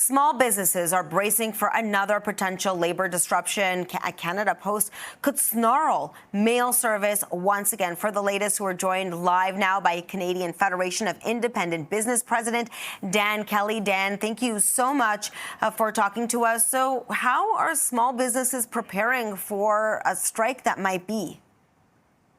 Small businesses are bracing for another potential labor disruption. Canada Post could snarl mail service once again. For the latest, we're joined live now by Canadian Federation of Independent Business President Dan Kelly. Dan, thank you so much for talking to us. So how are small businesses preparing for a strike that might be?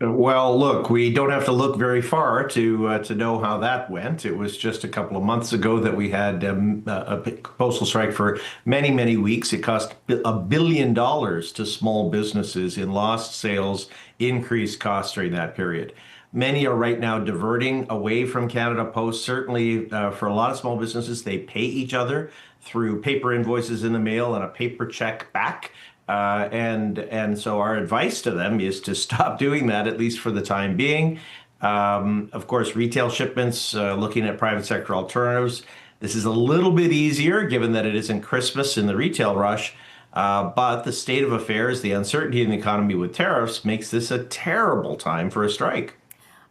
Well, look, we don't have to look very far to know how that went. It was just a couple of months ago that we had a postal strike for many, many weeks. It cost $1 billion to small businesses in lost sales, increased costs during that period. Many are right now diverting away from Canada Post. Certainly, for a lot of small businesses, they pay each other through paper invoices in the mail and a paper check back. And so our advice to them is to stop doing that, at least for the time being. Of course, retail shipments, looking at private sector alternatives. This is a little bit easier given that it isn't Christmas in the retail rush. But the state of affairs, the uncertainty in the economy with tariffs makes this a terrible time for a strike.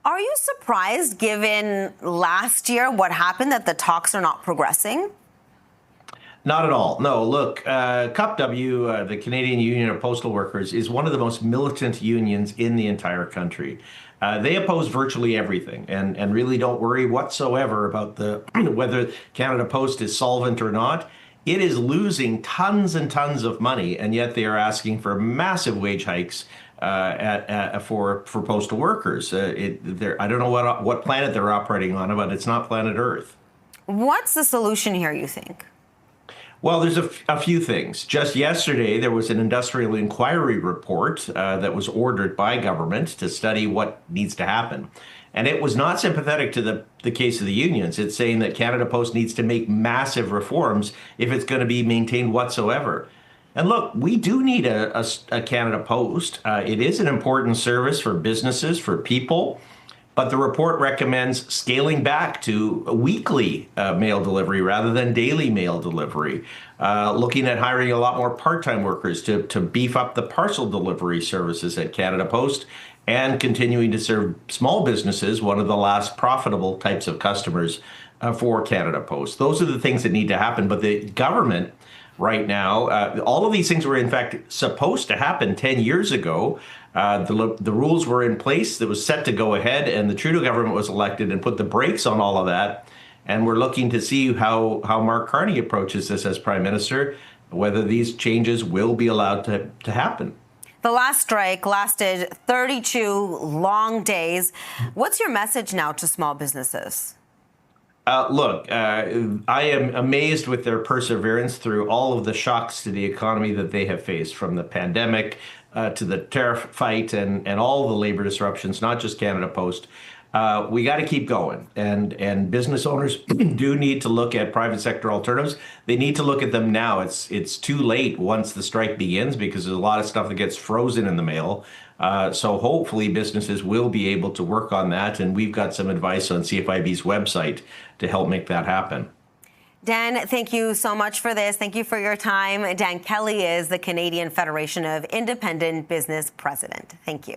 Are you surprised, given last year what happened, that the talks are not progressing? Not at all. No, look, CUPW, the Canadian Union of Postal Workers, is one of the most militant unions in the entire country. They oppose virtually everything and really don't worry whatsoever about whether Canada Post is solvent or not. It is losing tons and tons of money, and yet they are asking for massive wage hikes for postal workers. I don't know what planet they're operating on, but it's not planet Earth. What's the solution here, you think? Well, there's a few things. Just yesterday, there was an industrial inquiry report that was ordered by government to study what needs to happen. And it was not sympathetic to the case of the unions. It's saying that Canada Post needs to make massive reforms if it's going to be maintained whatsoever. And look, we do need a Canada Post. It is an important service for businesses, for people. But the report recommends scaling back to weekly mail delivery rather than daily mail delivery, looking at hiring a lot more part-time workers to beef up the parcel delivery services at Canada Post, and continuing to serve small businesses, one of the last profitable types of customers for Canada Post. Those are the things that need to happen. But the government right now, all of these things were in fact supposed to happen 10 years ago. The rules were in place that was set to go ahead, and the Trudeau government was elected and put the brakes on all of that. And we're looking to see how Mark Carney approaches this as Prime Minister, whether these changes will be allowed to happen. The last strike lasted 32 long days. What's your message now to small businesses? Look, I am amazed with their perseverance through all of the shocks to the economy that they have faced, from the pandemic to the tariff fight and all the labor disruptions, not just Canada Post. We got to keep going. And business owners do need to look at private sector alternatives. They need to look at them now. It's too late once the strike begins, because there's a lot of stuff that gets frozen in the mail. So hopefully businesses will be able to work on that. And we've got some advice on CFIB's website to help make that happen. Dan, thank you so much for this. Thank you for your time. Dan Kelly is the Canadian Federation of Independent Business President. Thank you.